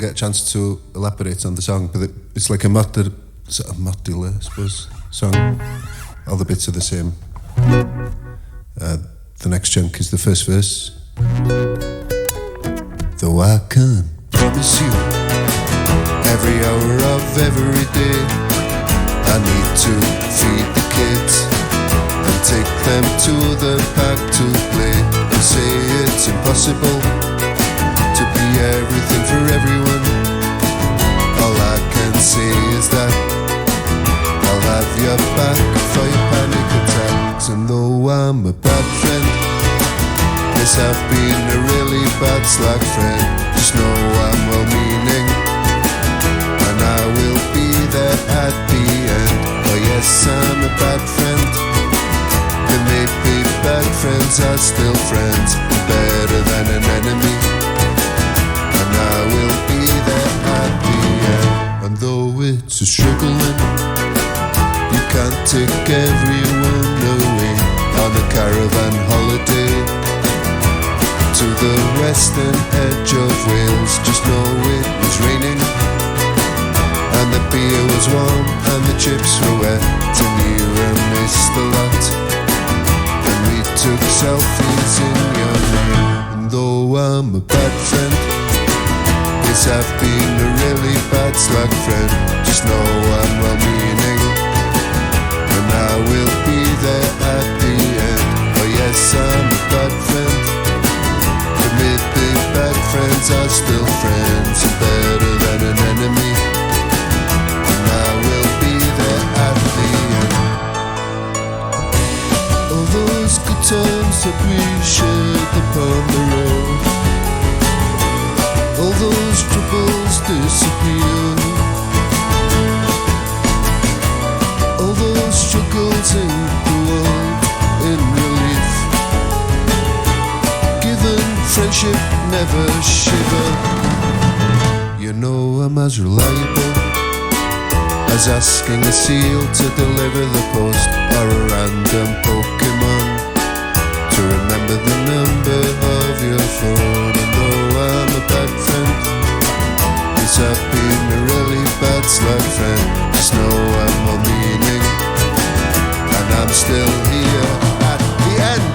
get a chance to elaborate on the song, but it's like a modular, I suppose, song. All the bits are the same. The next chunk is the first verse. Though I can't promise you every hour of every day, I need to feed the kids and take them to the park to play. They say it's impossible to be everything for everyone. All I can say is that I'll have your back for your panic attacks. And though I'm a bad friend, yes, I've been a really bad slag friend, just know I'm well-meaning, and I will be there at the end. Oh yes, I'm a bad friend. They may be bad friends, are still friends, better than an enemy, and I will be there at the end. And though it's a struggle and you can't take everyone away on a caravan holiday to the western edge of Wales, just know it was raining and the beer was warm and the chips were wet, and you missed a lot, and we took selfies in your name. And though I'm a bad friend, yes, I've been a really bad slag friend, just know I'm well-meaning, and I will be there at the end. Oh yes, I'm a bad friend. The maybe bad friends are still friends, better than an enemy, and I will be there at the end. All those good times that we shared upon the road, all those troubles disappear, all those struggles in the world in relief, given friendship never shiver. You know I'm as reliable as asking a seal to deliver the post, or a random Pokemon to remember the number of your phone. And though I'm a bad friend, yes, I've been a really bad slag friend, just know I'm well-meaning, and I'm still here at the end.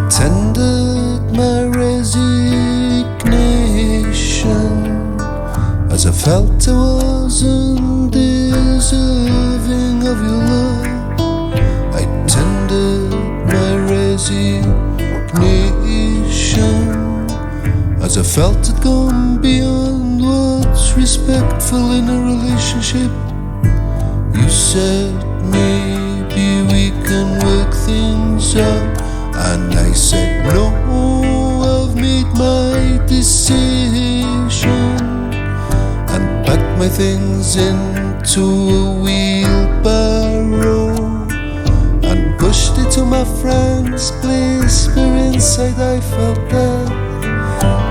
Tendered my resignation as I felt I wasn't deserving of your love. I tendered my resignation as I felt it gone beyond what's respectful in a relationship. You said maybe we can work things out, and I said no, I've made my decision, and packed my things into a wheelbarrow and pushed it to my friend's place, where inside I felt that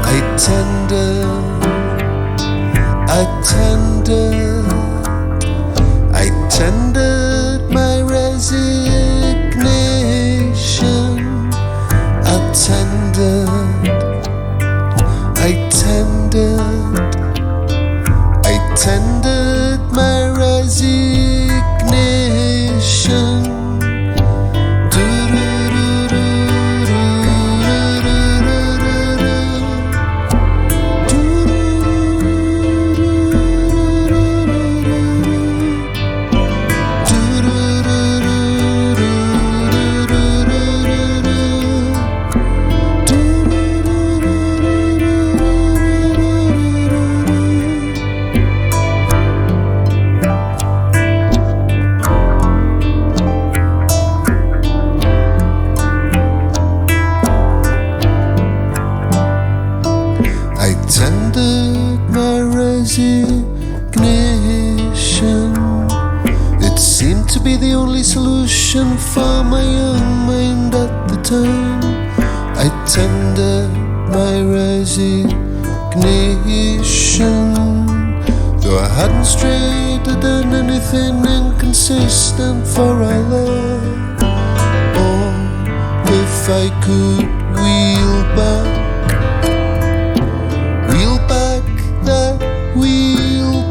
I tendered my resignation. I tendered my resignation. solution for my young mind at the time. I tendered my resignation, though I hadn't strayed or done anything inconsistent for our love. Or if I could wheel back that wheelbarrow,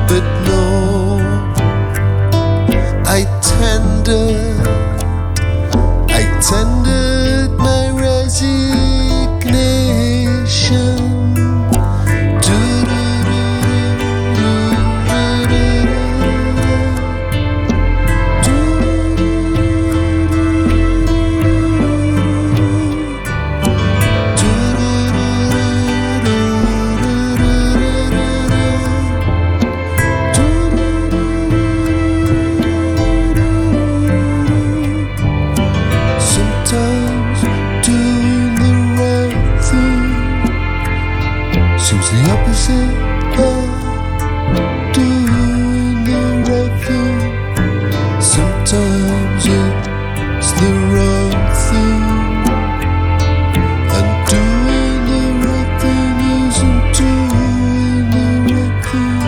but no, I tendered my resignation. Seems the opposite of doing the right thing. Sometimes it's the wrong thing, and doing the right thing isn't doing the right thing,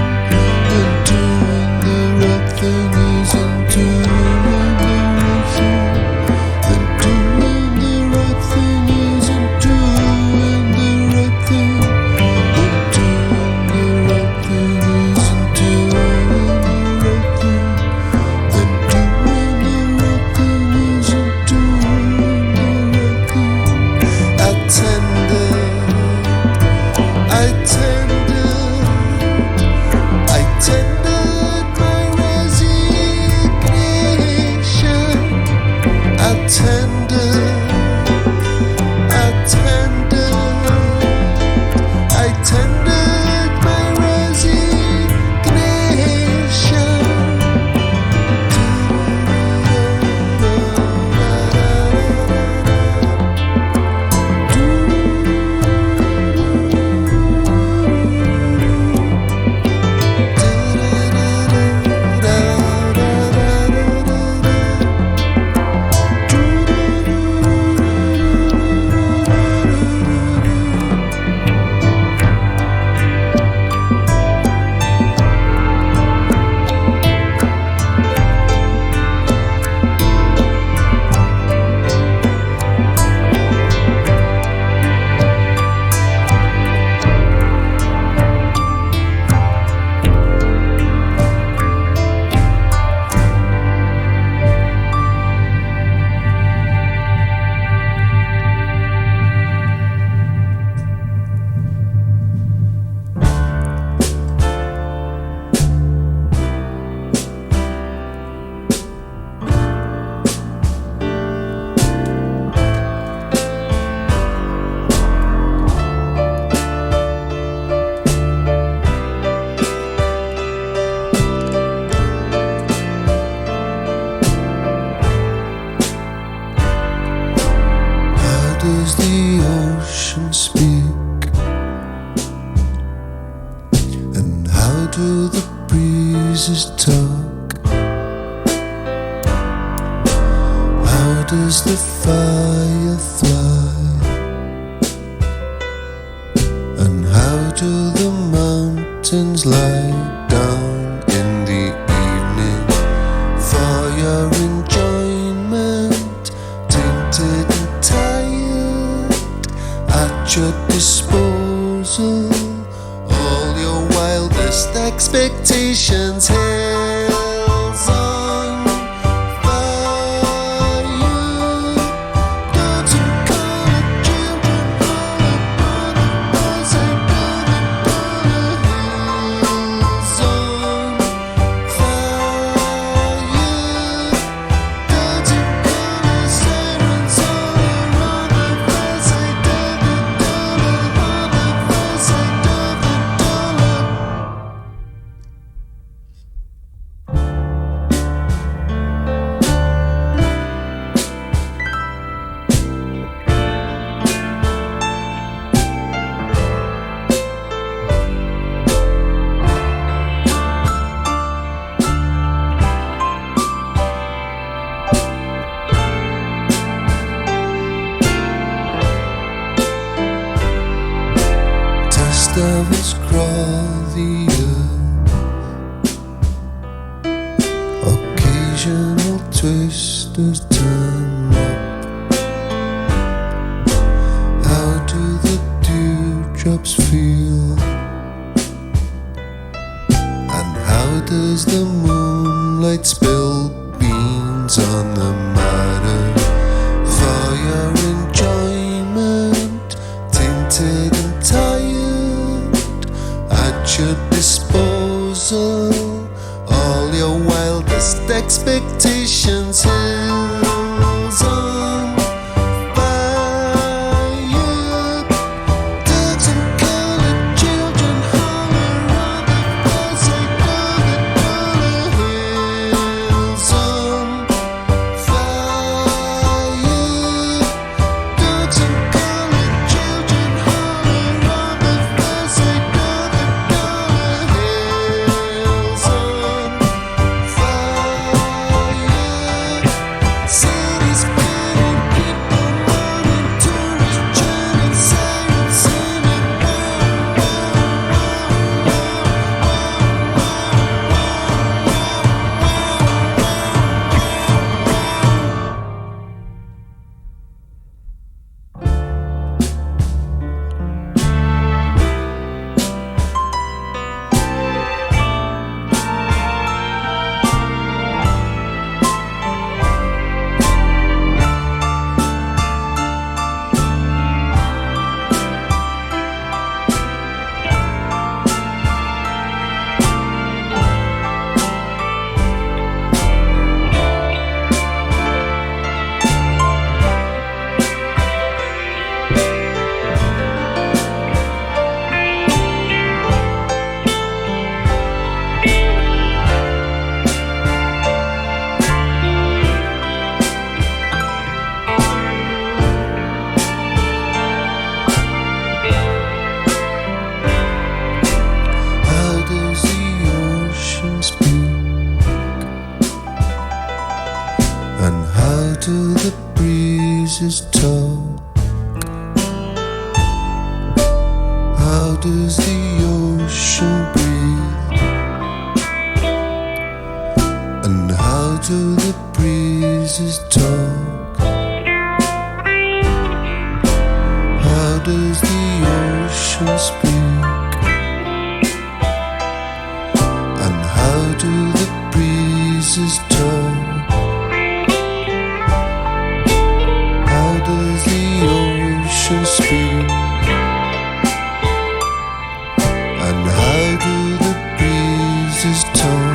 and doing the right thing isn't doing the right thing, then doing the right thing isn't doing the right thing. Does the ocean speak? And how do the breezes talk? How does the fire fly? And how do the mountains lie down in the evening for your enjoyment, tainted and tired at your disposal? All your wildest expectations held on fire. Don't you call it children, call it butterflies, and hills on fire. Don't you call it sirens all around the place, I did it, on the face, I did it, posters turn up? How do the dewdrops feel? And how does the moonlight spill beams on the matter for your enjoyment? Tinted and tired at your disposal, all your wildest expectations hills on fire. Dogs and colored children holler on the outside of the hills on fire. Dogs and colored children holler on the outside of the hills on fire. Cities burning, people mourning, tourists churning, sirens singing. How does the ocean speak? And how do the breezes talk? How does the ocean breathe? And how do the breezes talk? How does the ocean speak? And how do the breezes talk? How does the ocean speak? And how do the breezes talk?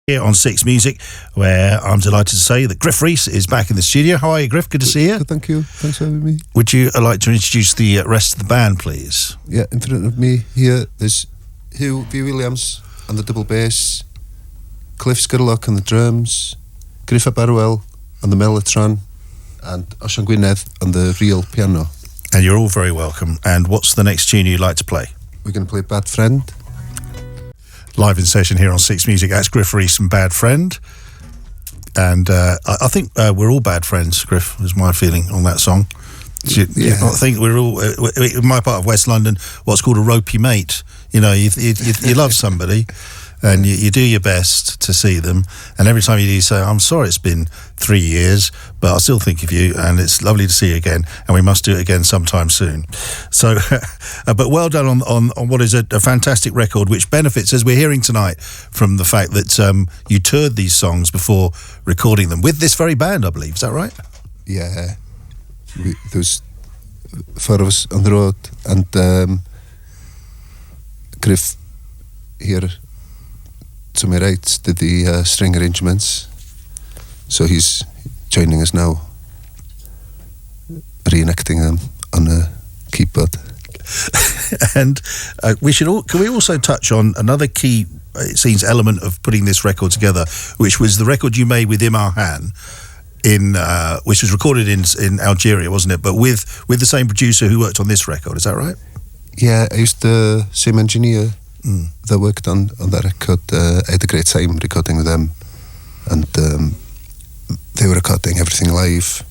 Here on Six Music, where I'm delighted to say that Gruff Rhys is back in the studio. How are you, Gruff? Good to see you. Good, thank you. Thanks for having me. Would you like to introduce the rest of the band, please? Yeah, in front of me here there's Hugh V. Williams on the double bass, Cliff Scurlock on the drums, Griff Barwell on the mellotron, and Osian Gwynedd on the real piano. And you're all very welcome. And what's the next tune you'd like to play? We're going to play Bad Friend. Live in session here on Six Music. That's Gruff Rhys and Bad Friend. And I think we're all bad friends, Gruff, is my feeling on that song. Do you not think we're all, in my part of West London, what's called a ropey mate? You know, you love somebody and you do your best to see them. And every time you do, you say, I'm sorry it's been 3 years, but I still think of you and it's lovely to see you again. And we must do it again sometime soon. So, but well done on what is a fantastic record, which benefits, as we're hearing tonight, from the fact that you toured these songs before recording them with this very band, I believe. Is that right? Yeah. There's 4 of us on the road, and Griff here to my right did the string arrangements, so he's joining us now, reenacting them on keyboard. And can we also touch on another key, it seems, element of putting this record together, which was the record you made with Imar Han, which was recorded in Algeria, wasn't it? But with the same producer who worked on this record, is that right? Yeah, I used the same engineer that worked on that record. I had a great time recording with them, and they were recording everything live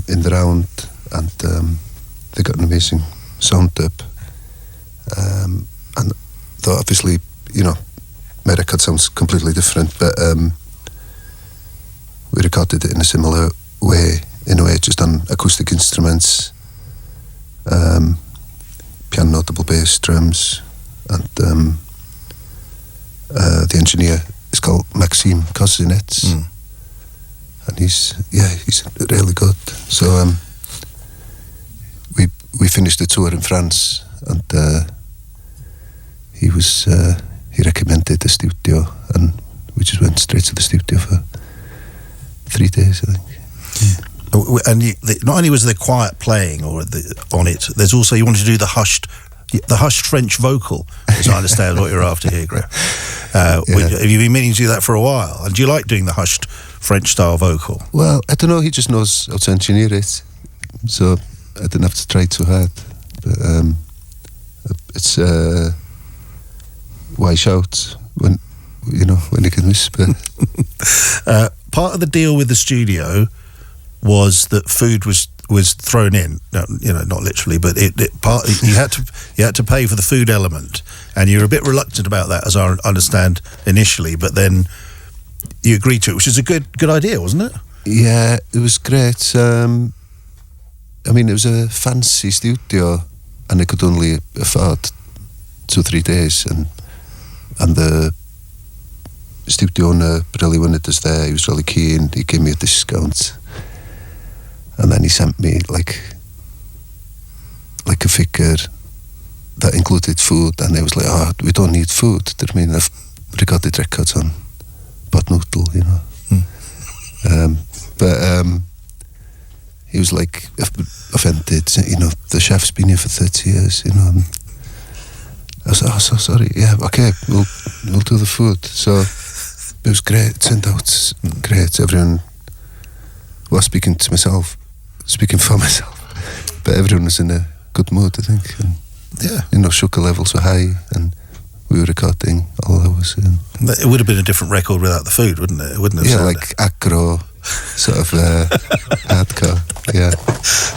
in the round, and they got an amazing sound up. And though obviously, my record sounds completely different, but we recorded it in a similar way, just on acoustic instruments, piano, double bass, drums, and the engineer is called Maxime Cosinets, and he's really good. So we finished the tour in France, and he recommended the studio, and we just went straight to the studio for 3 days, I think. And not only was there quiet playing on it, there's also, you wanted to do the hushed French vocal, as I understand what you're after here, Graham. Have you been meaning to do that for a while? And do you like doing the hushed French style vocal? Well, I don't know, he just knows how to engineer it, so I didn't have to try too hard. But it's why shout when you can whisper. Part of the deal with the studio was that food was thrown in. Not literally, but you had to pay for the food element, and you were a bit reluctant about that, as I understand initially. But then you agreed to it, which is a good idea, wasn't it? Yeah, it was great. It was a fancy studio, and I could only afford 2 or 3 days, and the studio owner really wanted us there. He was really keen. He gave me a discount, and then he sent me like a figure that included food, and I was like, we don't need food. I've recorded records on pot noodle, but he was like offended. The chef's been here for 30 years, and I was like, so sorry. Yeah, okay, we'll do the food. So it was great. It turned out great. Everyone was speaking for myself, but everyone was in a good mood, I think. And, sugar levels were high, and we were recording all hours. And it would have been a different record without the food, wouldn't it? It wouldn't have sounded like aggro, sort of hardcore. Yeah.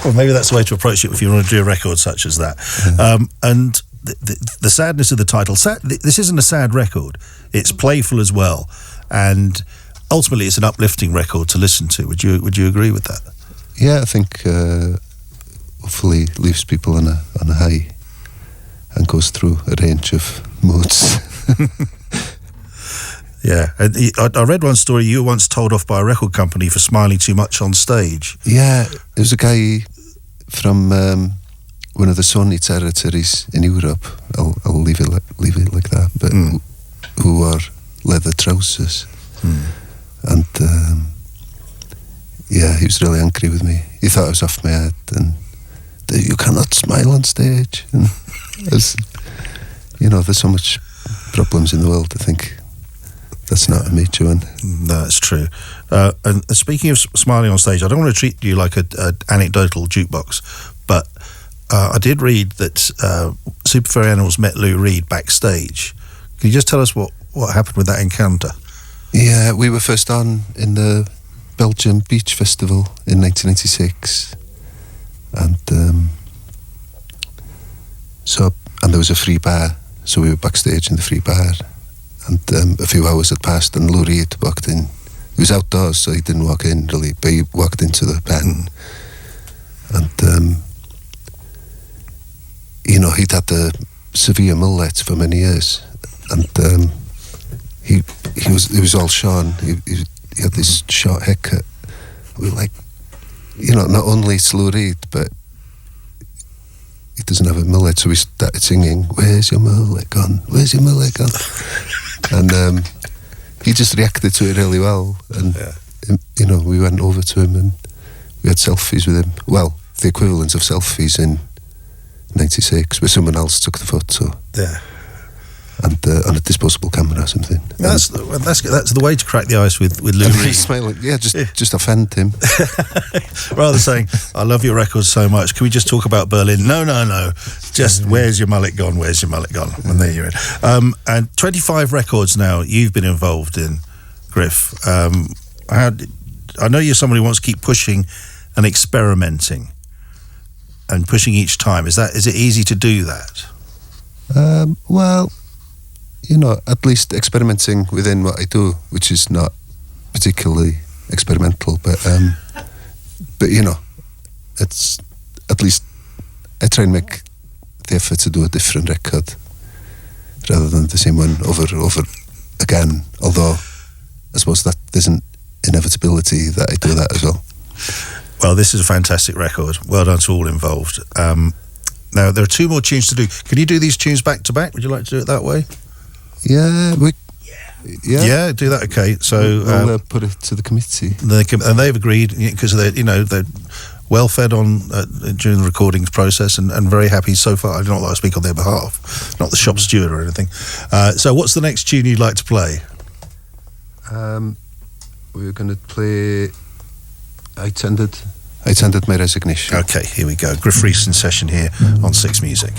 Well, maybe that's the way to approach it if you want to do a record such as that. Yeah. And the sadness of the title. This isn't a sad record. It's playful as well, and ultimately it's an uplifting record to listen to. Would you agree with that? Yeah, I think hopefully leaves people on a high and goes through a range of moods. Yeah, and I read one story. You were once told off by a record company for smiling too much on stage. Yeah, there was a guy from one of the Sony territories in Europe. I'll leave it like that. But who wore leather trousers, and he was really angry with me. He thought I was off my head, and you cannot smile on stage. And there's so much problems in the world. I think that's not a major one. No, that's true. And speaking of smiling on stage, I don't want to treat you like an anecdotal jukebox, but I did read that Super Furry Animals met Lou Reed backstage. Can you just tell us what happened with that encounter? Yeah, we were first on in the Belgium Beach Festival in 1996, and there was a free bar, so we were backstage in the free bar, and a few hours had passed, and Lou Reed walked in. He was outdoors, so he didn't walk in really, but he walked into the bar, and he'd had a severe mullet for many years, and he was all shorn. He had this short haircut. We were like, not only it's Lou Reed, but he doesn't have a mullet, so we started singing, "Where's your mullet gone? Where's your mullet gone?" And he just reacted to it really well, and we went over to him and we had selfies with him. Well, the equivalent of selfies in '96, where someone else took the photo. Yeah. And on a disposable camera or something. That's the way to crack the ice with Lou And Reed. he's smiling. Yeah, just offend him. Rather saying, I love your records so much, can we just talk about Berlin? No. Just, where's your mullet gone? Where's your mullet gone? And there you're in. And 25 records now you've been involved in, Gruff. I know you're somebody who wants to keep pushing and experimenting and pushing each time. Is it easy to do that? Well, at least experimenting within what I do, which is not particularly experimental, but it's at least I try and make the effort to do a different record rather than the same one over again. Although I suppose that there's an inevitability that I do that as well. Well, this is a fantastic record. Well done to all involved. Now there are 2 more tunes to do. Can you do these tunes back to back? Would you like to do it that way? Yeah, Yeah, do that. Okay, so we'll put it to the committee, and they've agreed because they're well fed on during the recordings process and very happy so far. I do not like to speak on their behalf, not the shop steward or anything. So, what's the next tune you'd like to play? We're going to play I Tendered My Resignation. Okay, here we go. Gruff Rhys in session here on Six Music.